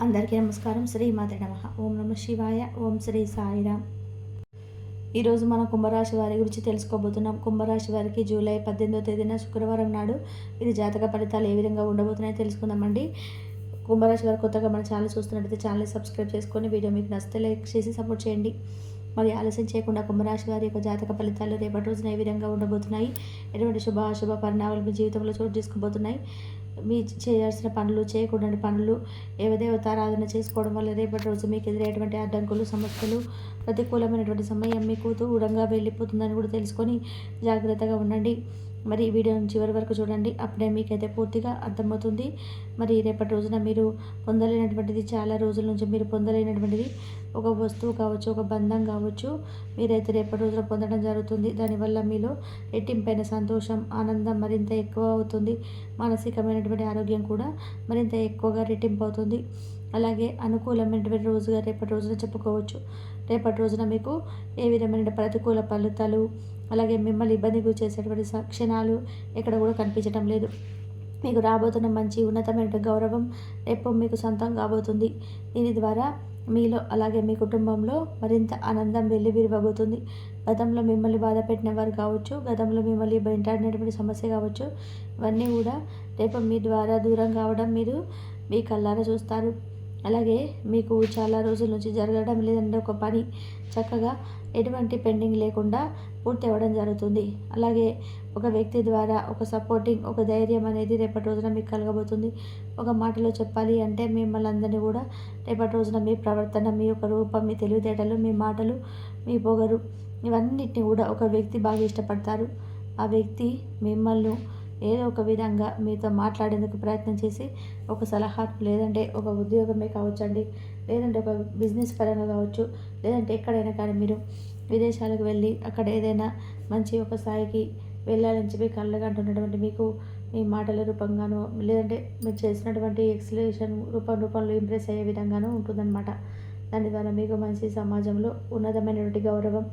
అందరికీ నమస్కారం. శ్రీమాతే నమః. ఓం నమః శివాయ. ఓం శ్రీ సాయిరామ్. ఈరోజు మనం కుంభరాశి వారి గురించి తెలుసుకోబోతున్నాం. కుంభరాశి వారికి జూలై 18వ తేదీన శుక్రవారం నాడు ఇది జాతక ఫలితాలు ఏ విధంగా ఉండబోతున్నాయో తెలుసుకుందామండి. కుంభరాశి వారు కొత్తగా మన ఛానల్ చూస్తున్నట్టయితే ఛానల్ సబ్స్క్రైబ్ చేసుకొని వీడియో మీకు నచ్చితే లైక్ చేసి సపోర్ట్ చేయండి. మరి ఆలస్యం చేయకుండా కుంభరాశి వారి యొక్క జాతక ఫలితాలు రేపటి రోజున ఏ విధంగా ఉండబోతున్నాయి, ఎటువంటి శుభ అశుభ పరిణామాలు మీ జీవితంలో చోటు చేసుకోబోతున్నాయి, మీ చేయాల్సిన పనులు, చేయకూడని పనులు, దేవతారాధన చేసుకోవడం వల్ల రేపటి రోజు మీకు ఎదురయ్యేటువంటి అడ్డంకులు, సమస్యలు, ప్రతికూలమైనటువంటి సమయం మీకు దూరంగా వెళ్ళిపోతుందని కూడా తెలుసుకొని జాగ్రత్తగా ఉండండి. మరి ఈ వీడియోని చివరి వరకు చూడండి, అప్పుడే మీకైతే పూర్తిగా అర్థమవుతుంది. మరి రేపటి రోజున మీరు పొందలేనటువంటిది, చాలా రోజుల నుంచి మీరు పొందలేనటువంటిది, ఒక వస్తువు కావచ్చు, ఒక బంధం కావచ్చు, మీరైతే రేపటి రోజున పొందడం జరుగుతుంది. దానివల్ల మీలో రెట్టింపైన సంతోషం, ఆనందం మరింత ఎక్కువ అవుతుంది. మానసికమైనటువంటి ఆరోగ్యం కూడా మరింత ఎక్కువగా రెట్టింపు అవుతుంది. అలాగే అనుకూలమైనటువంటి రోజుగా రేపటి రోజున చెప్పుకోవచ్చు. రేపటి రోజున మీకు ఏ విధమైన ప్రతికూల ఫలితాలు, అలాగే మిమ్మల్ని ఇబ్బంది గురి చేసేటువంటి క్షణాలు ఎక్కడ కూడా కనిపించడం లేదు. మీకు రాబోతున్న మంచి ఉన్నతమైన గౌరవం రేపు మీకు సొంతం కాబోతుంది. దీని ద్వారా మీలో అలాగే మీ కుటుంబంలో మరింత ఆనందం వెల్లివిరవబోతుంది. గతంలో మిమ్మల్ని బాధ పెట్టిన వారు కావచ్చు, గతంలో మిమ్మల్ని వెంటాడినటువంటి సమస్య కావచ్చు, ఇవన్నీ కూడా రేపు మీ ద్వారా దూరం కావడం మీరు మీ కళ్ళారా చూస్తారు. అలాగే మీకు చాలా రోజుల నుంచి జరగడం లేదంటే ఒక పని చక్కగా ఎటువంటి పెండింగ్ లేకుండా పూర్తి అవ్వడం జరుగుతుంది. అలాగే ఒక వ్యక్తి ద్వారా ఒక సపోర్టింగ్, ఒక ధైర్యం అనేది రేపటి రోజున మీకు కలగబోతుంది. ఒక మాటలో చెప్పాలి అంటే మిమ్మల్ని అందరినీ కూడా రేపటి రోజున మీ ప్రవర్తన, మీ యొక్క రూపం, మీ తెలివితేటలు, మీ మాటలు, మీ పొగరు, ఇవన్నిటిని కూడా ఒక వ్యక్తి బాగా ఇష్టపడతారు. ఆ వ్యక్తి మిమ్మల్ని ఏదో ఒక విధంగా మీతో మాట్లాడేందుకు ప్రయత్నం చేసి ఒక సలహా, లేదంటే ఒక ఉద్యోగమే కావచ్చండి, లేదంటే ఒక బిజినెస్ పరంగా కావచ్చు, లేదంటే ఎక్కడైనా కానీ మీరు విదేశాలకు వెళ్ళి అక్కడ ఏదైనా మంచి ఒక స్థాయికి వెళ్ళాలని చెప్పి కళ్ళగంటున్నటువంటి మీకు మీ మాటల రూపంగానో, లేదంటే మీరు చేసినటువంటి ఎక్స్ప్లెనేషన్ రూపంలో ఇంప్రెస్ అయ్యే విధంగానూ ఉంటుందన్నమాట. దాని ద్వారా మీకు మంచి సమాజంలో ఉన్నతమైనటువంటి గౌరవం,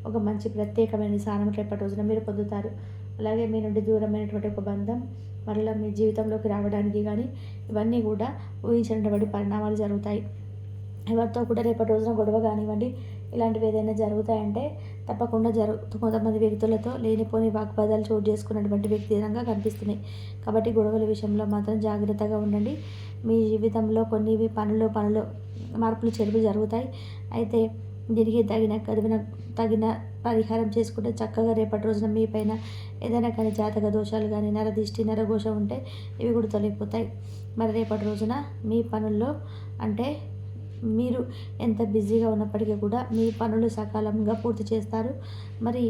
ఒక మంచి ప్రత్యేకమైన స్థానం రేపటి రోజున మీరు పొందుతారు. అలాగే మీ నుండి దూరమైనటువంటి ఒక బంధం మరలా మీ జీవితంలోకి రావడానికి కానీ ఇవన్నీ కూడా ఊహించినటువంటి పరిణామాలు జరుగుతాయి. ఎవరితో కూడా రేపటి రోజున గొడవ కానివ్వండి, ఇలాంటివి ఏదైనా జరుగుతాయంటే తప్పకుండా కొంతమంది వ్యక్తులతో లేనిపోని వాగ్వాదాలు చోటు చేసుకున్నటువంటి వ్యక్తిగతంగా కనిపిస్తున్నాయి. కాబట్టి గొడవల విషయంలో మాత్రం జాగ్రత్తగా ఉండండి. మీ జీవితంలో కొన్ని పనులు మార్పులు చెరుపులు జరుగుతాయి. అయితే దీనికి తగిన పరిహారం చేసుకుంటే చక్కగా రేపటి రోజున మీ పైన ఏదైనా కానీ జాతక దోషాలు కానీ, నరదిష్టి, నరఘోష ఉంటే ఇవి కూడా తొలగిపోతాయి. మరి రేపటి రోజున మీ పనుల్లో అంటే మీరు ఎంత బిజీగా ఉన్నప్పటికీ కూడా మీ పనులు సకాలంగా పూర్తి చేస్తారు. మరి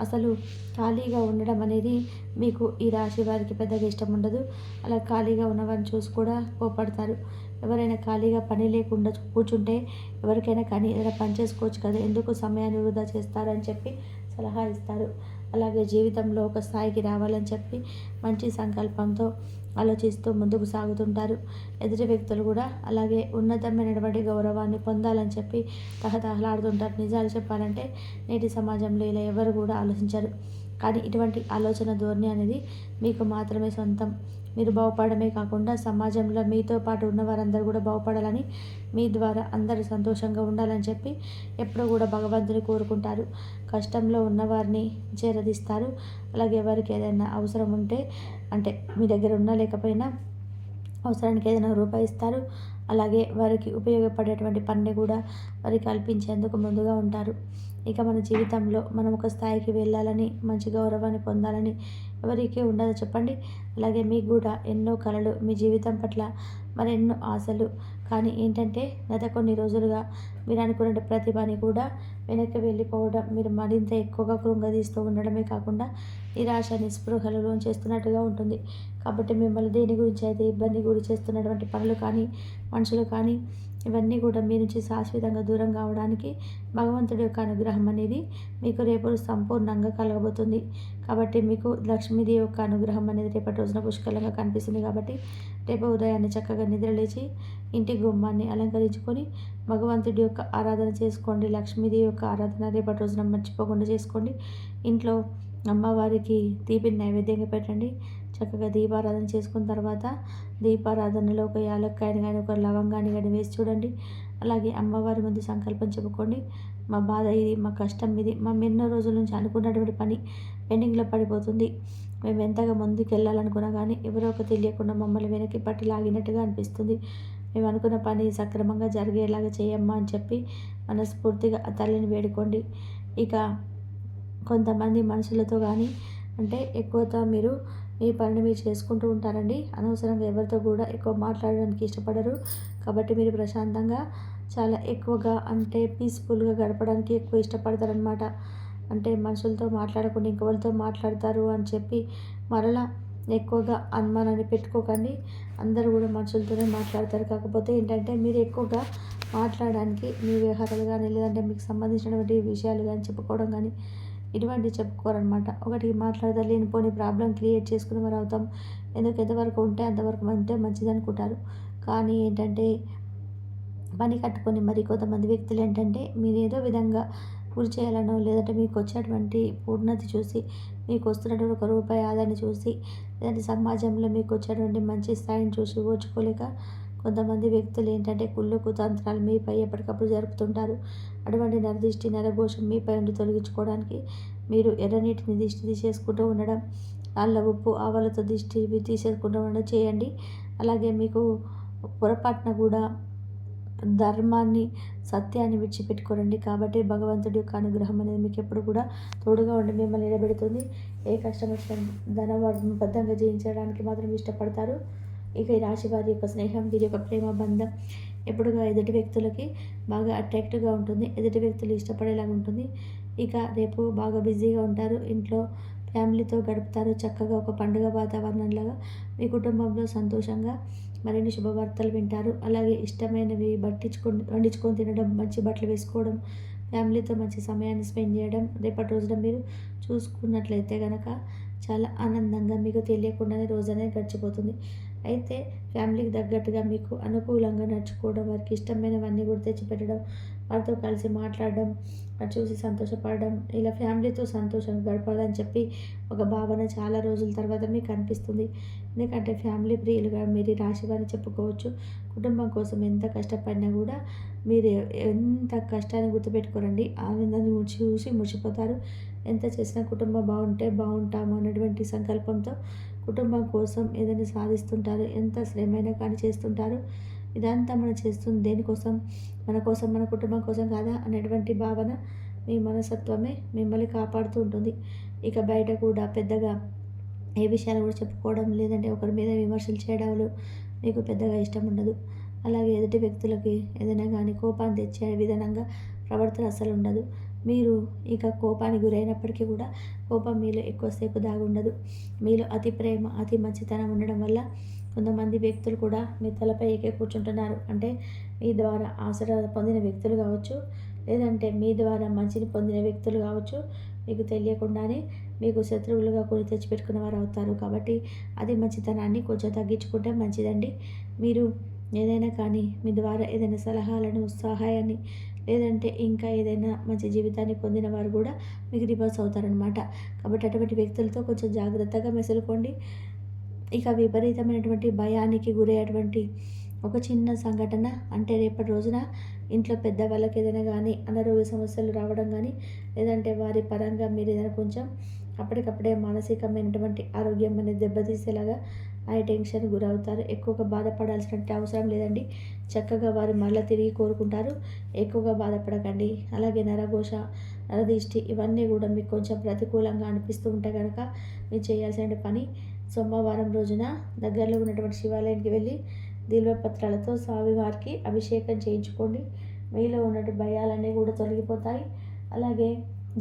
అసలు ఖాళీగా ఉండడం అనేది మీకు ఈ రాశి వారికి పెద్దగా ఇష్టం ఉండదు. అలా ఖాళీగా ఉన్నవారిని చూసి కూడా కోపడతారు. ఎవరైనా ఖాళీగా పని లేకుండా కూర్చుంటే ఎవరికైనా కానీ ఏదైనా పని చేసుకోవచ్చు కదా, ఎందుకు సమయాన్ని వృధా చేస్తారని చెప్పి సలహా ఇస్తారు. అలాగే జీవితంలో ఒక స్థాయికి రావాలని చెప్పి మంచి సంకల్పంతో ఆలోచిస్తూ ముందుకు సాగుతుంటారు. ఎదుటి వ్యక్తులు కూడా అలాగే ఉన్నతమైనటువంటి గౌరవాన్ని పొందాలని చెప్పి తహతహలాడుతుంటారు. నిజాలు చెప్పాలంటే నేటి సమాజంలో ఇలా ఎవరు కూడా ఆలోచించరు. కానీ ఇటువంటి ఆలోచన ధోరణి అనేది మీకు మాత్రమే సొంతం. మీరు బాగుపడమే కాకుండా సమాజంలో మీతో పాటు ఉన్న వారందరూ కూడా బాగుపడాలని, మీ ద్వారా అందరూ సంతోషంగా ఉండాలని చెప్పి ఎప్పుడూ కూడా భగవంతుని కోరుకుంటారు. కష్టంలో ఉన్నవారిని చేరదీస్తారు. అలాగే ఎవరికి ఏదైనా అవసరం ఉంటే, అంటే మీ దగ్గర ఉన్నా లేకపోయినా అవసరానికి ఏదైనా రూపాయి ఇస్తారు. అలాగే వారికి ఉపయోగపడేటువంటి పనిని కూడా వారికి కల్పించేందుకు ముందుగా ఉంటారు. ఇక మన జీవితంలో మనం ఒక స్థాయికి వెళ్ళాలని, మంచి గౌరవాన్ని పొందాలని ఎవరికి ఉండదో చెప్పండి. అలాగే మీకు కూడా ఎన్నో కలలు, మీ జీవితం పట్ల మరెన్నో ఆశలు, కానీ ఏంటంటే గత కొన్ని రోజులుగా మీరు అనుకున్న ప్రతి పని కూడా వెనక్కి వెళ్ళిపోవడం, మీరు మరింత ఎక్కువగా కృంగదీస్తూ ఉండడమే కాకుండా నిరాశ, నిస్పృహలు చేస్తున్నట్టుగా ఉంటుంది. కాబట్టి మిమ్మల్ని దేని గురించి అయితే ఇబ్బంది గురి చేస్తున్నటువంటి పనులు కానీ, మనుషులు కానీ, ఇవన్నీ కూడా మీ నుంచి శాశ్వతంగా దూరం కావడానికి భగవంతుడి యొక్క అనుగ్రహం అనేది మీకు రేపు సంపూర్ణంగా కలగబోతుంది. కాబట్టి మీకు లక్ష్మీదేవి యొక్క అనుగ్రహం అనేది రేపటి రోజున పుష్కలంగా కనిపిస్తుంది. కాబట్టి రేపు ఉదయాన్నే చక్కగా నిద్రలేచి ఇంటి గుమ్మాన్ని అలంకరించుకొని భగవంతుడి యొక్క ఆరాధన చేసుకోండి. లక్ష్మీదేవి యొక్క ఆరాధన రేపటి రోజున మర్చిపోకుండా చేసుకోండి. ఇంట్లో అమ్మవారికి తీపిని నైవేద్యంగా పెట్టండి. చక్కగా దీపారాధన చేసుకున్న తర్వాత దీపారాధనలో ఒక యాలక్కాయని కానీ ఒక లవంగాన్ని కానీ వేసి చూడండి. అలాగే అమ్మవారి ముందు సంకల్పం చెప్పుకోండి. మా బాధ ఇది, మా కష్టం ఇది, మేము ఎన్నో రోజుల నుంచి అనుకున్నటువంటి పని పెండింగ్లో పడిపోతుంది. మేము ఎంతగా ముందుకు వెళ్ళాలనుకున్నా కానీ ఎవరో ఒక తెలియకుండా మమ్మల్ని వెనక్కి పట్టి లాగినట్టుగా అనిపిస్తుంది. మేము అనుకున్న పని సక్రమంగా జరిగేలాగా చేయమ్మా అని చెప్పి మనస్ఫూర్తిగా ఆ తల్లిని వేడుకోండి. ఇక కొంతమంది మనుషులతో కానీ అంటే ఎక్కువగా మీరు మీ పనిని మీరు చేసుకుంటూ ఉంటారండి. అనవసరంగా ఎవరితో కూడా ఎక్కువ మాట్లాడడానికి ఇష్టపడరు. కాబట్టి మీరు ప్రశాంతంగా చాలా ఎక్కువగా అంటే పీస్ఫుల్గా గడపడానికి ఎక్కువ ఇష్టపడతారనమాట. అంటే మనుషులతో మాట్లాడకుండా ఇంకొకరితో మాట్లాడతారు అని చెప్పి మరలా ఎక్కువగా అనుమానాన్ని పెట్టుకోకండి. అందరూ కూడా మనుషులతోనే మాట్లాడతారు. కాకపోతే ఏంటంటే మీరు ఎక్కువగా మాట్లాడడానికి మీ వ్యవహారాలు కానీ లేదంటే మీకు సంబంధించినటువంటి విషయాలు కానీ చెప్పుకోవడం కానీ ఇటువంటివి చెప్పుకోరనమాట. ఒకటికి మాట్లాడదా లేనిపోని ప్రాబ్లం క్రియేట్ చేసుకుని మరి అవుతాం. ఎందుకు ఎంతవరకు ఉంటే అంతవరకు ఉంటే మంచిది అనుకుంటారు. కానీ ఏంటంటే పని కట్టుకొని మరి కొంతమంది వ్యక్తులు ఏంటంటే మీరు ఏదో విధంగా గురి చేయాలనో లేదంటే మీకు వచ్చేటువంటి ఉన్నతి చూసి మీకు వస్తున్నటువంటి ఒక రూపాయి ఆదాయాన్ని చూసి లేదంటే సమాజంలో మీకు వచ్చేటువంటి మంచి స్థాయిని చూసి ఓర్చుకోలేక కొంతమంది వ్యక్తులు ఏంటంటే కుళ్ళు కుతంత్రాలు మీపై ఎప్పటికప్పుడు జరుపుతుంటారు. అటువంటి నరదిష్టి నరఘోషం మీపై నుండి తొలగించుకోవడానికి మీరు ఎర్రనీటిని దిష్టి తీసేసుకుంటూ ఉండడం, నల్ల ఉప్పు ఆవాలతో దిష్టి తీసేసుకుంటూ ఉండడం చేయండి. అలాగే మీకు పొరపాటున కూడా ధర్మాన్ని సత్యాన్ని విడిచిపెట్టుకోరండి. కాబట్టి భగవంతుడి యొక్క అనుగ్రహం అనేది మీకు ఎప్పుడు కూడా తోడుగా ఉండి మిమ్మల్ని నిలబెడుతుంది. ఏ కష్టం వచ్చిన ధనబద్ధంగా జయించడానికి మాత్రం ఇష్టపడతారు. ఇక ఈ రాశి వారి యొక్క స్నేహం, వీరి యొక్క ప్రేమ బంధం ఎప్పుడుగా ఎదుటి వ్యక్తులకి బాగా అట్రాక్టివ్గా ఉంటుంది. ఎదుటి వ్యక్తులు ఇష్టపడేలాగా ఉంటుంది. ఇక రేపు బాగా బిజీగా ఉంటారు. ఇంట్లో ఫ్యామిలీతో గడుపుతారు. చక్కగా ఒక పండుగ వాతావరణంలాగా మీ కుటుంబంలో సంతోషంగా మరిన్ని శుభవార్తలు వింటారు. అలాగే ఇష్టమైనవి వండించుకొని తినడం, మంచి బట్టలు వేసుకోవడం, ఫ్యామిలీతో మంచి సమయాన్ని స్పెండ్ చేయడం రేపటి రోజున మీరు చూసుకున్నట్లయితే కనుక చాలా ఆనందంగా మీకు తెలియకుండానే రోజు అనేది గడిచిపోతుంది. అయితే ఫ్యామిలీకి తగ్గట్టుగా మీకు అనుకూలంగా నడుచుకోవడం, వారికి ఇష్టమైనవన్నీ కూడా తెచ్చిపెట్టడం, వారితో కలిసి మాట్లాడడం, అది చూసి సంతోషపడడం, ఇలా ఫ్యామిలీతో సంతోషంగా గడపాలని చెప్పి ఒక భావన చాలా రోజుల తర్వాత మీకు అనిపిస్తుంది. ఎందుకంటే ఫ్యామిలీ ప్రియులుగా మీరు రాశివారిని చెప్పుకోవచ్చు. కుటుంబం కోసం ఎంత కష్టపడినా కూడా మీరు ఎంత కష్టాన్ని గుర్తుపెట్టుకోరండి. ఆనందాన్ని చూసి మురిసిపోతారు. ఎంత చేసినా కుటుంబం బాగుంటే బాగుంటాము అన్నటువంటి సంకల్పంతో కుటుంబం కోసం ఏదైనా సాధిస్తుంటారు. ఎంత శ్రమైనా కానీ చేస్తుంటారు. ఇదంతా మనం చేస్తుంది దేనికోసం? మన కోసం, మన కుటుంబం కోసం కాదా అనేటువంటి భావన మీ మనస్తత్వమే మిమ్మల్ని కాపాడుతూ ఉంటుంది. ఇక బయట కూడా పెద్దగా ఏ విషయాలు కూడా చెప్పుకోవడం లేదంటే ఒకరి మీద విమర్శలు చేయడాలు మీకు పెద్దగా ఇష్టం ఉండదు. అలాగే ఎదుటి వ్యక్తులకి ఏదైనా కానీ కోపాన్ని తెచ్చే విధానంగా ప్రవర్తన అసలు ఉండదు. మీరు ఇక కోపానికి గురైనప్పటికీ కూడా కోపం మీలో ఎక్కువసేపు దాగి ఉండదు. మీలో అతి ప్రేమ, అతి మంచితనం ఉండడం వల్ల కొంతమంది వ్యక్తులు కూడా మీ తలపై ఎక్కి కూర్చుంటున్నారు. అంటే మీ ద్వారా ఆసరా పొందిన వ్యక్తులు కావచ్చు, లేదంటే మీ ద్వారా మంచిని పొందిన వ్యక్తులు కావచ్చు, మీకు తెలియకుండానే మీకు శత్రువులుగా కొని తెచ్చిపెట్టుకున్న వారు అవుతారు. కాబట్టి అది మంచితనాన్ని కొంచెం తగ్గించుకుంటే మంచిదండి. మీరు ఏదైనా కానీ మీ ద్వారా ఏదైనా సలహాలను, సహాయాన్ని లేదంటే ఇంకా ఏదైనా మంచి జీవితాన్ని పొందిన వారు కూడా మీకు రివర్స్ అవుతారనమాట. కాబట్టి అటువంటి వ్యక్తులతో కొంచెం జాగ్రత్తగా మెసులుకోండి. ఇక విపరీతమైనటువంటి భయానికి గురయ్యేటువంటి ఒక చిన్న సంఘటన అంటే రేపటి రోజున ఇంట్లో పెద్దవాళ్ళకి ఏదైనా కానీ అనారోగ్య సమస్యలు రావడం కానీ లేదంటే వారి పరంగా మీరు ఏదైనా కొంచెం అప్పటికప్పుడే మానసికమైనటువంటి ఆరోగ్యం అనేది దెబ్బతీసేలాగా ఆ టెన్షన్ గురవుతారు. ఎక్కువగా బాధపడాల్సినటువంటి అవసరం లేదండి. చక్కగా వారు మళ్ళీ తిరిగి కోరుకుంటారు. ఎక్కువగా బాధపడకండి. అలాగే నరఘోష, నరదిష్టి ఇవన్నీ కూడా మీకు కొంచెం ప్రతికూలంగా అనిపిస్తూ ఉంటే కనుక మీరు చేయాల్సిన పని సోమవారం రోజున దగ్గరలో ఉన్నటువంటి శివాలయానికి వెళ్ళి బిల్వపత్రాలతో స్వామివారికి అభిషేకం చేయించుకోండి. మీలో ఉన్నటువంటి భయాలన్నీ కూడా తొలగిపోతాయి. అలాగే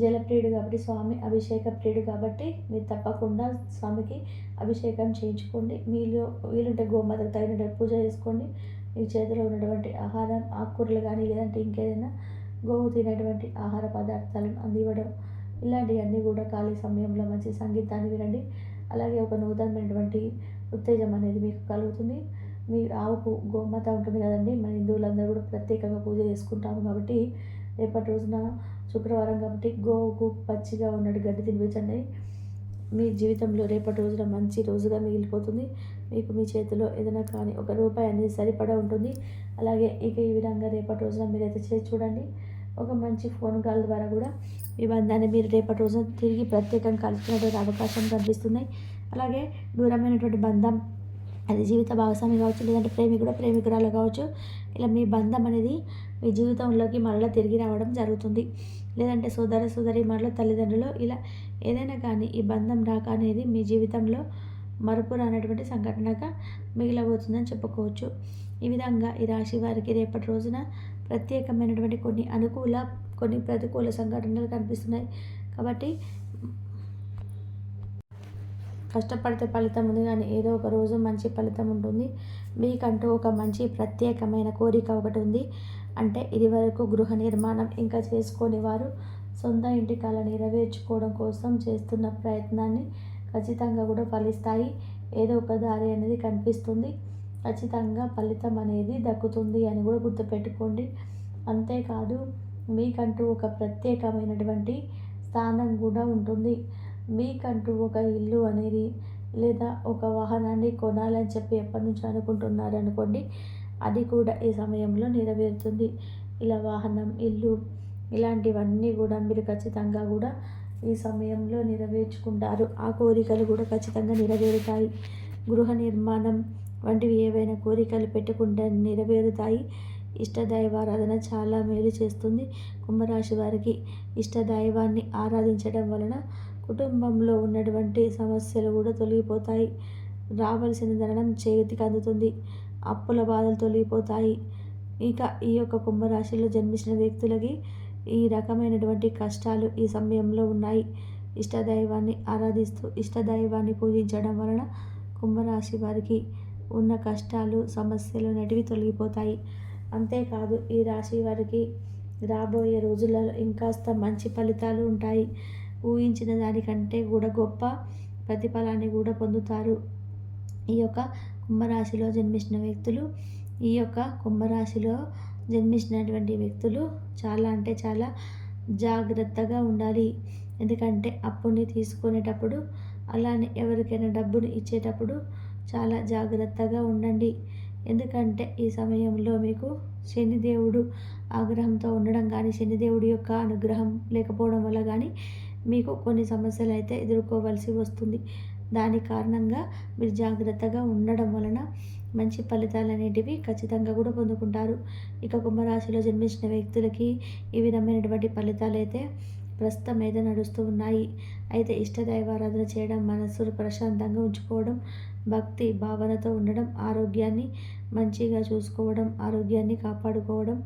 జలప్రియుడు కాబట్టి స్వామి అభిషేక ప్రియుడు కాబట్టి మీరు తప్పకుండా స్వామికి అభిషేకం చేయించుకోండి. మీలో వీలుంటే గోమాతకు తగినటువంటి పూజ చేసుకోండి. మీ చేతిలో ఉన్నటువంటి ఆహారం, ఆకుకూరలు కానీ లేదంటే ఇంకేదైనా గోవు తినేటువంటి ఆహార పదార్థాలను అందివ్వడం ఇలాంటివన్నీ కూడా ఖాళీ సమయంలో మంచి సంగీతాన్ని వినండి. అలాగే ఒక నూతనమైనటువంటి ఉత్తేజం అనేది మీకు కలుగుతుంది. మీ ఆవుకు గోమాత ఉంటుంది కదండి, మన హిందువులందరూ కూడా ప్రత్యేకంగా పూజ చేసుకుంటాము. కాబట్టి రేపటి రోజున శుక్రవారం కాబట్టి గోవుకు పచ్చిగా ఉన్నట్టు గడ్డి తినిపించండి. మీ జీవితంలో రేపటి రోజున మంచి రోజుగా మిగిలిపోతుంది. మీకు మీ చేతిలో ఏదైనా కానీ ఒక రూపాయి అనేది సరిపడా ఉంటుంది. అలాగే ఇక ఈ విధంగా రేపటి రోజున మీరైతే చేసి చూడండి. ఒక మంచి ఫోన్ కాల్ ద్వారా కూడా మీ బంధాన్ని మీరు రేపటి రోజున తిరిగి ప్రత్యేకంగా కలుసుకునేటువంటి అవకాశం కనిపిస్తున్నాయి. అలాగే దూరమైనటువంటి బంధం, అది జీవిత భాగస్వామి కావచ్చు, లేదంటే ప్రేమికుడు ప్రేమికురాలు కావచ్చు, ఇలా మీ బంధం అనేది మీ జీవితంలోకి మరలా తిరిగి రావడం జరుగుతుంది. లేదంటే సోదరీమణులు, తల్లిదండ్రులు, ఇలా ఏదైనా కానీ ఈ బంధం రాక అనేది మీ జీవితంలో మరపురానటువంటి సంఘటనగా మిగిలబోతుందని చెప్పుకోవచ్చు. ఈ విధంగా ఈ రాశి వారికి రేపటి రోజున ప్రత్యేకమైనటువంటి కొన్ని అనుకూల, కొన్ని ప్రతికూల సంఘటనలు కనిపిస్తున్నాయి. కాబట్టి కష్టపడితే ఫలితం ఉంది, కానీ ఏదో ఒక రోజు మంచి ఫలితం ఉంటుంది. మీకంటూ ఒక మంచి ప్రత్యేకమైన కోరిక ఒకటి ఉంది. అంటే ఇదివరకు గృహ నిర్మాణం ఇంకా చేసుకొని వారు సొంత ఇంటి కల నెరవేర్చుకోవడం కోసం చేస్తున్న ప్రయత్నాన్ని ఖచ్చితంగా కూడా ఫలిస్తాయి. ఏదో ఒక దారి అనేది కనిపిస్తుంది. ఖచ్చితంగా ఫలితం అనేది దక్కుతుంది అని కూడా గుర్తుపెట్టుకోండి. అంతేకాదు, మీకంటూ ఒక ప్రత్యేకమైనటువంటి స్థానం కూడా ఉంటుంది. మీకంటూ ఒక ఇల్లు అనేది, లేదా ఒక వాహనాన్ని కొనాలని చెప్పి ఎప్పటి నుంచో అనుకుంటున్నారనుకోండి, అది కూడా ఈ సమయంలో నెరవేరుతుంది. ఇలా వాహనం, ఇల్లు, ఇలాంటివన్నీ కూడా మీరు ఖచ్చితంగా కూడా ఈ సమయంలో నెరవేర్చుకుంటారు. ఆ కోరికలు కూడా ఖచ్చితంగా నెరవేరుతాయి. గృహ నిర్మాణం వంటివి ఏవైనా కోరికలు పెట్టుకుంటే నెరవేరుతాయి. ఇష్టదైవారాధన చాలా మేలు చేస్తుంది. కుంభరాశి వారికి ఇష్టదైవాన్ని ఆరాధించడం వలన కుటుంబంలో ఉన్నటువంటి సమస్యలు కూడా తొలగిపోతాయి. రావాల్సిన ధనం చేతికి అందుతుంది. అప్పుల బాధలు తొలగిపోతాయి. ఇక ఈ యొక్క కుంభరాశిలో జన్మించిన వ్యక్తులకి ఈ రకమైనటువంటి కష్టాలు ఈ సమయంలో ఉన్నాయి. ఇష్టదైవాన్ని ఆరాధిస్తూ ఇష్టదైవాన్ని పూజించడం వలన కుంభరాశి వారికి ఉన్న కష్టాలు, సమస్యలు అనేటివి తొలగిపోతాయి. అంతేకాదు, ఈ రాశి వారికి రాబోయే రోజులలో ఇంకాస్త మంచి ఫలితాలు ఉంటాయి. ఊహించిన దానికంటే కూడా గొప్ప ప్రతిఫలాన్ని కూడా పొందుతారు. ఈ యొక్క కుంభరాశిలో జన్మించిన వ్యక్తులు, ఈ యొక్క కుంభరాశిలో జన్మించినటువంటి వ్యక్తులు చాలా అంటే చాలా జాగ్రత్తగా ఉండాలి. ఎందుకంటే అప్పుని తీసుకునేటప్పుడు, అలానే ఎవరికైనా డబ్బుని ఇచ్చేటప్పుడు చాలా జాగ్రత్తగా ఉండండి. ఎందుకంటే ఈ సమయంలో మీకు శనిదేవుడు ఆగ్రహంతో ఉండడం కానీ, శనిదేవుడి యొక్క అనుగ్రహం లేకపోవడం వల్ల కానీ మీకు కొన్ని సమస్యలు అయితే ఎదుర్కోవాల్సి వస్తుంది. దాని కారణంగా మీరు జాగ్రత్తగా ఉండడం వలన మంచి ఫలితాలు అనేటివి ఖచ్చితంగా కూడా పొందుకుంటారు. ఇక కుంభరాశిలో జన్మించిన వ్యక్తులకి ఈ విధమైనటువంటి ఫలితాలు అయితే ప్రస్తుతం అయితే నడుస్తూ ఉన్నాయి. అయితే ఇష్టదైవారాధన చేయడం, మనస్సును ప్రశాంతంగా ఉంచుకోవడం, భక్తి భావనతో ఉండడం, ఆరోగ్యాన్ని మంచిగా చూసుకోవడం, ఆరోగ్యాన్ని కాపాడుకోవడం,